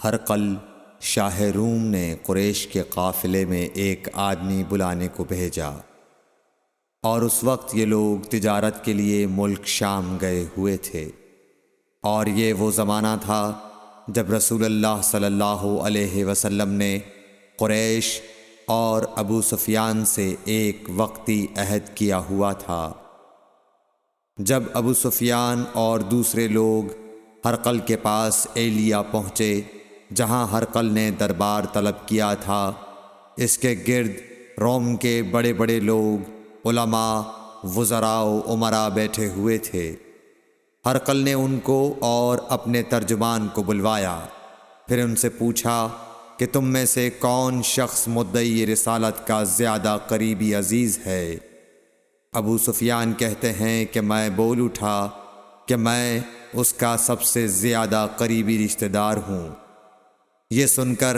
ہرقل شاہ روم نے قریش کے قافلے میں ایک آدمی بلانے کو بھیجا، اور اس وقت یہ لوگ تجارت کے لیے ملک شام گئے ہوئے تھے، اور یہ وہ زمانہ تھا جب رسول اللہ صلی اللہ علیہ وسلم نے قریش اور ابو سفیان سے ایک وقتی عہد کیا ہوا تھا۔ جب ابو سفیان اور دوسرے لوگ ہرقل کے پاس ایلیا پہنچے جہاں ہرقل نے دربار طلب کیا تھا، اس کے گرد روم کے بڑے بڑے لوگ، علماء، وزراء و امراء بیٹھے ہوئے تھے۔ ہرقل نے ان کو اور اپنے ترجمان کو بلوایا، پھر ان سے پوچھا کہ تم میں سے کون شخص مدعی رسالت کا زیادہ قریبی عزیز ہے؟ ابو سفیان کہتے ہیں کہ میں بول اٹھا کہ میں اس کا سب سے زیادہ قریبی رشتہ دار ہوں۔ یہ سن کر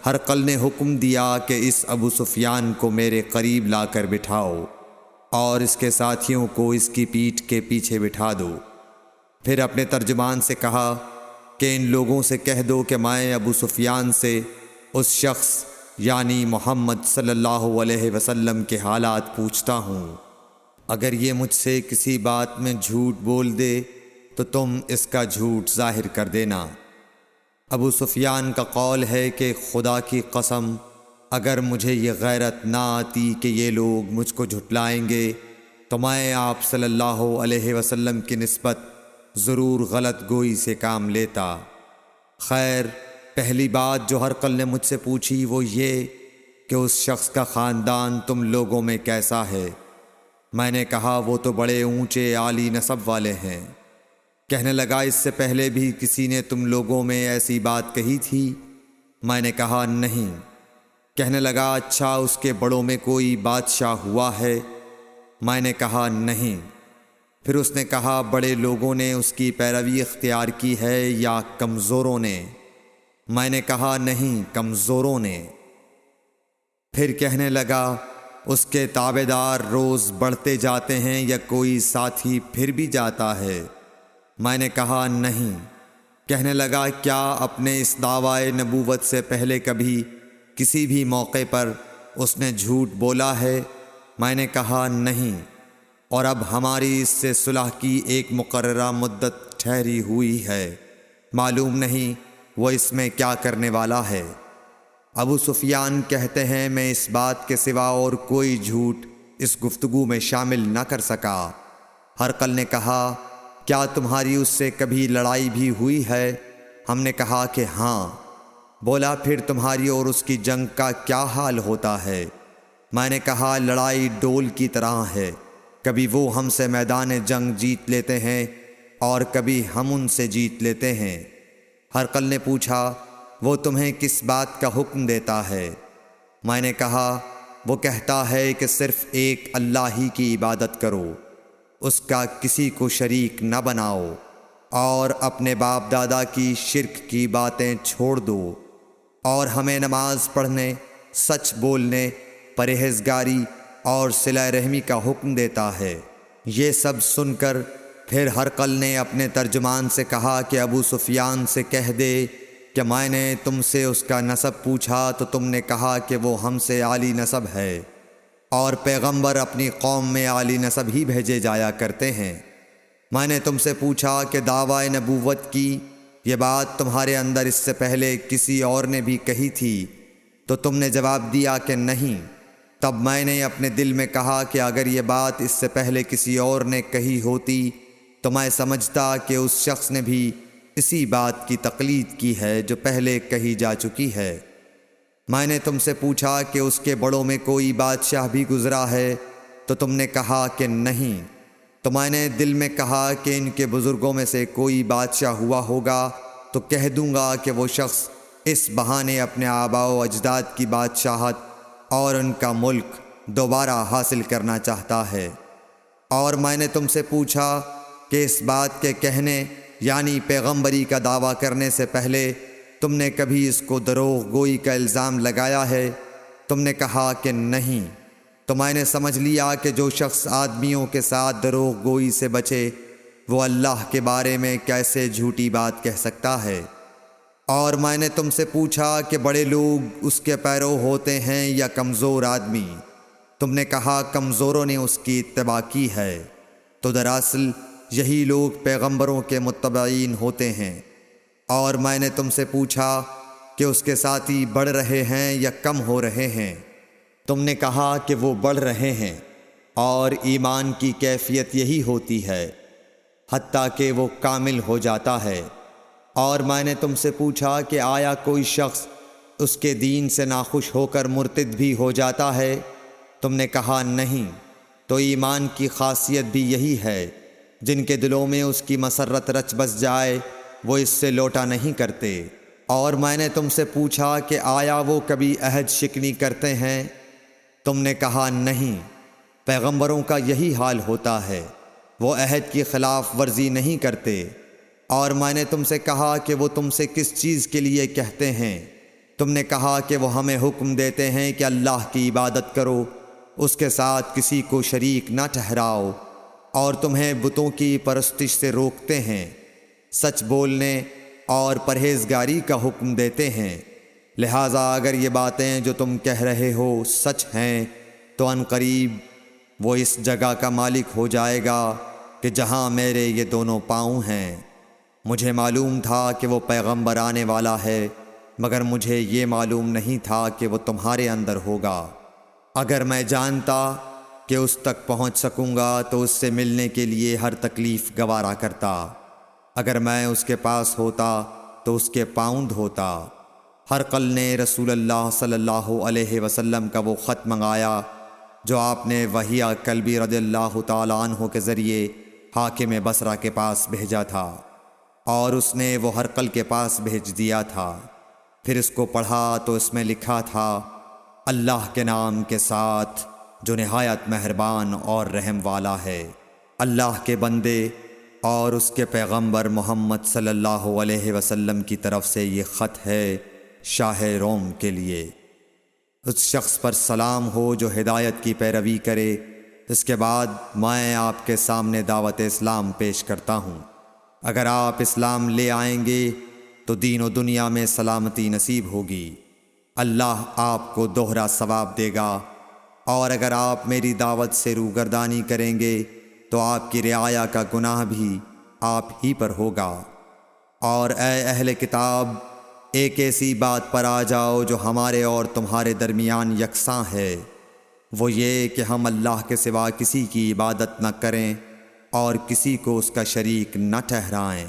ہرقل نے حکم دیا کہ اس ابو سفیان کو میرے قریب لا کر بٹھاؤ اور اس کے ساتھیوں کو اس کی پیٹھ کے پیچھے بٹھا دو۔ پھر اپنے ترجمان سے کہا کہ ان لوگوں سے کہہ دو کہ میں ابو سفیان سے اس شخص یعنی محمد صلی اللہ علیہ وسلم کے حالات پوچھتا ہوں، اگر یہ مجھ سے کسی بات میں جھوٹ بول دے تو تم اس کا جھوٹ ظاہر کر دینا۔ ابو سفیان کا قول ہے کہ خدا کی قسم اگر مجھے یہ غیرت نہ آتی کہ یہ لوگ مجھ کو جھٹلائیں گے تو میں آپ صلی اللہ علیہ وسلم کی نسبت ضرور غلط گوئی سے کام لیتا۔ خیر، پہلی بات جو ہرقل نے مجھ سے پوچھی وہ یہ کہ اس شخص کا خاندان تم لوگوں میں کیسا ہے؟ میں نے کہا وہ تو بڑے اونچے عالی نسب والے ہیں۔ کہنے لگا اس سے پہلے بھی کسی نے تم لوگوں میں ایسی بات کہی تھی؟ میں نے کہا نہیں۔ کہنے لگا اچھا اس کے بڑوں میں کوئی بادشاہ ہوا ہے؟ میں نے کہا نہیں۔ پھر اس نے کہا بڑے لوگوں نے اس کی پیروی اختیار کی ہے یا کمزوروں نے؟ میں نے کہا نہیں، کمزوروں نے۔ پھر کہنے لگا اس کے تابعدار روز بڑھتے جاتے ہیں یا کوئی ساتھی پھر بھی جاتا ہے؟ میں نے کہا نہیں۔ کہنے لگا کیا اپنے اس دعوی نبوت سے پہلے کبھی کسی بھی موقع پر اس نے جھوٹ بولا ہے؟ میں نے کہا نہیں، اور اب ہماری اس سے صلح کی ایک مقررہ مدت ٹھہری ہوئی ہے، معلوم نہیں وہ اس میں کیا کرنے والا ہے۔ ابو سفیان کہتے ہیں میں اس بات کے سوا اور کوئی جھوٹ اس گفتگو میں شامل نہ کر سکا۔ ہرقل نے کہا کیا تمہاری اس سے کبھی لڑائی بھی ہوئی ہے؟ ہم نے کہا کہ ہاں۔ بولا پھر تمہاری اور اس کی جنگ کا کیا حال ہوتا ہے؟ میں نے کہا لڑائی ڈول کی طرح ہے، کبھی وہ ہم سے میدان جنگ جیت لیتے ہیں اور کبھی ہم ان سے جیت لیتے ہیں۔ ہرقل نے پوچھا وہ تمہیں کس بات کا حکم دیتا ہے؟ میں نے کہا وہ کہتا ہے کہ صرف ایک اللہ ہی کی عبادت کرو، اس کا کسی کو شریک نہ بناؤ، اور اپنے باپ دادا کی شرک کی باتیں چھوڑ دو، اور ہمیں نماز پڑھنے، سچ بولنے، پرہیزگاری اور صلہ رحمی کا حکم دیتا ہے۔ یہ سب سن کر پھر ہرقل نے اپنے ترجمان سے کہا کہ ابو سفیان سے کہہ دے کہ میں نے تم سے اس کا نسب پوچھا تو تم نے کہا کہ وہ ہم سے عالی نسب ہے، اور پیغمبر اپنی قوم میں عالی نسب ہی بھیجے جایا کرتے ہیں۔ میں نے تم سے پوچھا کہ دعوی نبوت کی یہ بات تمہارے اندر اس سے پہلے کسی اور نے بھی کہی تھی؟ تو تم نے جواب دیا کہ نہیں۔ تب میں نے اپنے دل میں کہا کہ اگر یہ بات اس سے پہلے کسی اور نے کہی ہوتی تو میں سمجھتا کہ اس شخص نے بھی اسی بات کی تقلید کی ہے جو پہلے کہی جا چکی ہے۔ میں نے تم سے پوچھا کہ اس کے بڑوں میں کوئی بادشاہ بھی گزرا ہے؟ تو تم نے کہا کہ نہیں۔ تو میں نے دل میں کہا کہ ان کے بزرگوں میں سے کوئی بادشاہ ہوا ہوگا تو کہہ دوں گا کہ وہ شخص اس بہانے اپنے آباء و اجداد کی بادشاہت اور ان کا ملک دوبارہ حاصل کرنا چاہتا ہے۔ اور میں نے تم سے پوچھا کہ اس بات کے کہنے یعنی پیغمبری کا دعویٰ کرنے سے پہلے تم نے کبھی اس کو دروغ گوئی کا الزام لگایا ہے؟ تم نے کہا کہ نہیں۔ تو میں نے سمجھ لیا کہ جو شخص آدمیوں کے ساتھ دروغ گوئی سے بچے وہ اللہ کے بارے میں کیسے جھوٹی بات کہہ سکتا ہے۔ اور میں نے تم سے پوچھا کہ بڑے لوگ اس کے پیرو ہوتے ہیں یا کمزور آدمی؟ تم نے کہا کمزوروں نے اس کی اتباع کی ہے، تو دراصل یہی لوگ پیغمبروں کے متبعین ہوتے ہیں۔ اور میں نے تم سے پوچھا کہ اس کے ساتھی بڑھ رہے ہیں یا کم ہو رہے ہیں؟ تم نے کہا کہ وہ بڑھ رہے ہیں، اور ایمان کی کیفیت یہی ہوتی ہے حتیٰ کہ وہ کامل ہو جاتا ہے۔ اور میں نے تم سے پوچھا کہ آیا کوئی شخص اس کے دین سے ناخوش ہو کر مرتد بھی ہو جاتا ہے؟ تم نے کہا نہیں۔ تو ایمان کی خاصیت بھی یہی ہے، جن کے دلوں میں اس کی مسرت رچ بس جائے وہ اس سے لوٹا نہیں کرتے۔ اور میں نے تم سے پوچھا کہ آیا وہ کبھی عہد شکنی کرتے ہیں؟ تم نے کہا نہیں۔ پیغمبروں کا یہی حال ہوتا ہے، وہ عہد کی خلاف ورزی نہیں کرتے۔ اور میں نے تم سے کہا کہ وہ تم سے کس چیز کے لیے کہتے ہیں؟ تم نے کہا کہ وہ ہمیں حکم دیتے ہیں کہ اللہ کی عبادت کرو، اس کے ساتھ کسی کو شریک نہ ٹھہراؤ، اور تمہیں بتوں کی پرستش سے روکتے ہیں، سچ بولنے اور پرہیزگاری کا حکم دیتے ہیں۔ لہٰذا اگر یہ باتیں جو تم کہہ رہے ہو سچ ہیں تو عنقریب وہ اس جگہ کا مالک ہو جائے گا کہ جہاں میرے یہ دونوں پاؤں ہیں۔ مجھے معلوم تھا کہ وہ پیغمبر آنے والا ہے، مگر مجھے یہ معلوم نہیں تھا کہ وہ تمہارے اندر ہوگا۔ اگر میں جانتا کہ اس تک پہنچ سکوں گا تو اس سے ملنے کے لیے ہر تکلیف گوارا کرتا۔ اگر میں اس کے پاس ہوتا تو اس کے پاؤں دھوتا۔ ہرقل نے رسول اللہ صلی اللہ علیہ وسلم کا وہ خط منگایا جو آپ نے وہیہ کلبی رضی اللہ تعالیٰ عنہ کے ذریعے حاکم بصرہ کے پاس بھیجا تھا، اور اس نے وہ ہرقل کے پاس بھیج دیا تھا۔ پھر اس کو پڑھا تو اس میں لکھا تھا، اللہ کے نام کے ساتھ جو نہایت مہربان اور رحم والا ہے۔ اللہ کے بندے اور اس کے پیغمبر محمد صلی اللہ علیہ وسلم کی طرف سے یہ خط ہے شاہ روم کے لیے۔ اس شخص پر سلام ہو جو ہدایت کی پیروی کرے۔ اس کے بعد میں آپ کے سامنے دعوت اسلام پیش کرتا ہوں۔ اگر آپ اسلام لے آئیں گے تو دین و دنیا میں سلامتی نصیب ہوگی، اللہ آپ کو دوہرا ثواب دے گا۔ اور اگر آپ میری دعوت سے روگردانی کریں گے تو آپ کی رعایا کا گناہ بھی آپ ہی پر ہوگا۔ اور اے اہل کتاب، ایک ایسی بات پر آ جاؤ جو ہمارے اور تمہارے درمیان یکساں ہے، وہ یہ کہ ہم اللہ کے سوا کسی کی عبادت نہ کریں اور کسی کو اس کا شریک نہ ٹھہرائیں،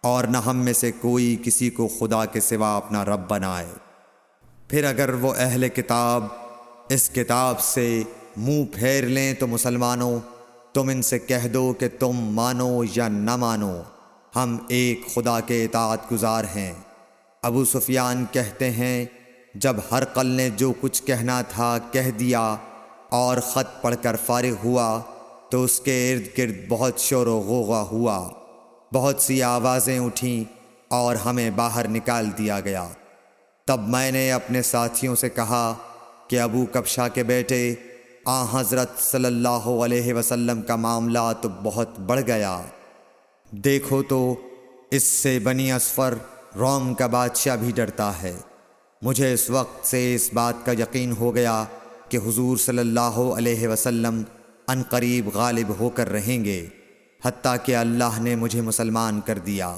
اور نہ ہم میں سے کوئی کسی کو خدا کے سوا اپنا رب بنائے۔ پھر اگر وہ اہل کتاب اس کتاب سے منہ پھیر لیں تو مسلمانوں، تم ان سے کہہ دو کہ تم مانو یا نہ مانو، ہم ایک خدا کے اطاعت گزار ہیں۔ ابو سفیان کہتے ہیں، جب ہرقل نے جو کچھ کہنا تھا کہہ دیا اور خط پڑھ کر فارغ ہوا تو اس کے ارد گرد بہت شور و غوغا ہوا، بہت سی آوازیں اٹھیں اور ہمیں باہر نکال دیا گیا۔ تب میں نے اپنے ساتھیوں سے کہا کہ ابو کبشہ کے بیٹے حضرت صلی اللہ علیہ وسلم کا معاملہ تو بہت بڑھ گیا۔ دیکھو تو اس سے بنی اصفر روم کا بادشاہ بھی ڈرتا ہے۔ مجھے اس وقت سے اس بات کا یقین ہو گیا کہ حضور صلی اللہ علیہ وسلم عنقریب غالب ہو کر رہیں گے، حتیٰ کہ اللہ نے مجھے مسلمان کر دیا۔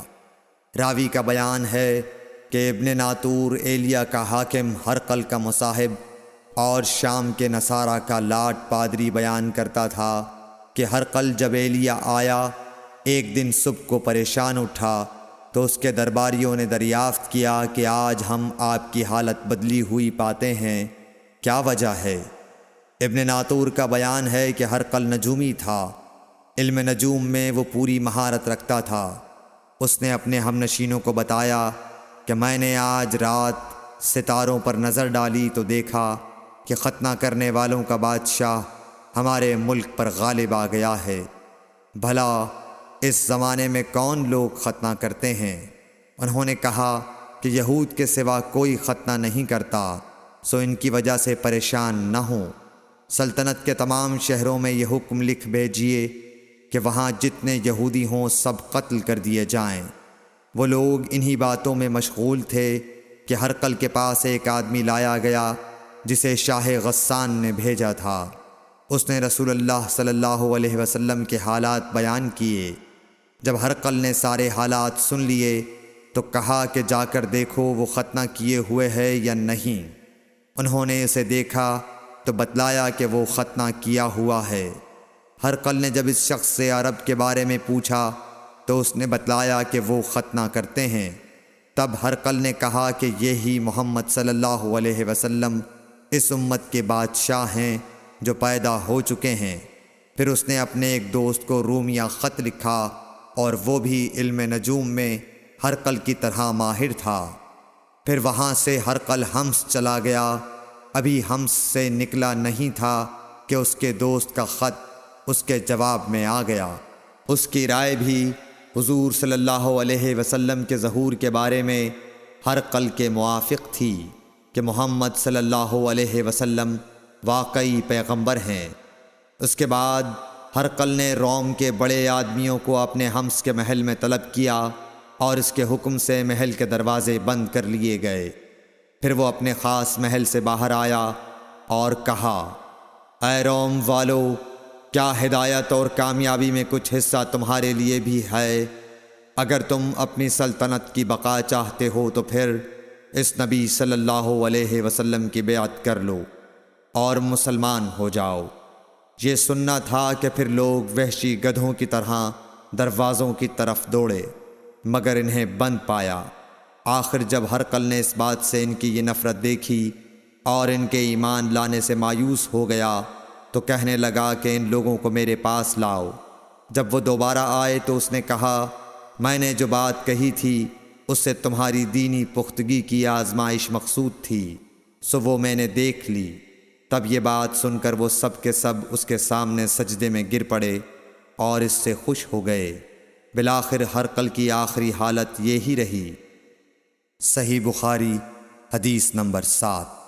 راوی کا بیان ہے کہ ابن ناطور ایلیا کا حاکم ہرقل کا مصاحب اور شام کے نصارہ کا لاٹ پادری بیان کرتا تھا کہ ہرقل جب ایلیا آیا ایک دن صبح کو پریشان اٹھا تو اس کے درباریوں نے دریافت کیا کہ آج ہم آپ کی حالت بدلی ہوئی پاتے ہیں، کیا وجہ ہے؟ ابن ناطور کا بیان ہے کہ ہرقل نجومی تھا، علم نجوم میں وہ پوری مہارت رکھتا تھا۔ اس نے اپنے ہم نشینوں کو بتایا کہ میں نے آج رات ستاروں پر نظر ڈالی تو دیکھا کہ ختنہ کرنے والوں کا بادشاہ ہمارے ملک پر غالب آ گیا ہے۔ بھلا اس زمانے میں کون لوگ ختنہ کرتے ہیں؟ انہوں نے کہا کہ یہود کے سوا کوئی ختنہ نہیں کرتا، سو ان کی وجہ سے پریشان نہ ہوں۔ سلطنت کے تمام شہروں میں یہ حکم لکھ بھیجیے کہ وہاں جتنے یہودی ہوں سب قتل کر دیے جائیں۔ وہ لوگ انہی باتوں میں مشغول تھے کہ ہرقل کے پاس ایک آدمی لایا گیا جسے شاہ غسان نے بھیجا تھا۔ اس نے رسول اللہ صلی اللہ علیہ وسلم کے حالات بیان کیے۔ جب ہرقل نے سارے حالات سن لیے تو کہا کہ جا کر دیکھو وہ ختنہ کیے ہوئے ہے یا نہیں۔ انہوں نے اسے دیکھا تو بتلایا کہ وہ ختنہ کیا ہوا ہے۔ ہرقل نے جب اس شخص سے عرب کے بارے میں پوچھا تو اس نے بتلایا کہ وہ ختنہ کرتے ہیں۔ تب ہرقل نے کہا کہ یہی محمد صلی اللہ علیہ وسلم اس امت کے بادشاہ ہیں جو پیدا ہو چکے ہیں۔ پھر اس نے اپنے ایک دوست کو رومیہ خط لکھا اور وہ بھی علم نجوم میں ہرقل کی طرح ماہر تھا۔ پھر وہاں سے ہرقل حمص چلا گیا۔ ابھی حمص سے نکلا نہیں تھا کہ اس کے دوست کا خط اس کے جواب میں آ گیا۔ اس کی رائے بھی حضور صلی اللہ علیہ وسلم کے ظہور کے بارے میں ہرقل کے موافق تھی کہ محمد صلی اللہ علیہ وسلم واقعی پیغمبر ہیں۔ اس کے بعد ہرقل نے روم کے بڑے آدمیوں کو اپنے حمص کے محل میں طلب کیا اور اس کے حکم سے محل کے دروازے بند کر لیے گئے۔ پھر وہ اپنے خاص محل سے باہر آیا اور کہا، اے روم والو، کیا ہدایت اور کامیابی میں کچھ حصہ تمہارے لیے بھی ہے؟ اگر تم اپنی سلطنت کی بقا چاہتے ہو تو پھر اس نبی صلی اللہ علیہ وسلم کی بیعت کر لو اور مسلمان ہو جاؤ۔ یہ سننا تھا کہ پھر لوگ وحشی گدھوں کی طرح دروازوں کی طرف دوڑے مگر انہیں بند پایا۔ آخر جب ہرقل نے اس بات سے ان کی یہ نفرت دیکھی اور ان کے ایمان لانے سے مایوس ہو گیا تو کہنے لگا کہ ان لوگوں کو میرے پاس لاؤ۔ جب وہ دوبارہ آئے تو اس نے کہا، میں نے جو بات کہی تھی اس سے تمہاری دینی پختگی کی آزمائش مقصود تھی، سو وہ میں نے دیکھ لی۔ تب یہ بات سن کر وہ سب کے سب اس کے سامنے سجدے میں گر پڑے اور اس سے خوش ہو گئے۔ بالآخر ہرقل کی آخری حالت یہی رہی۔ صحیح بخاری حدیث نمبر 7۔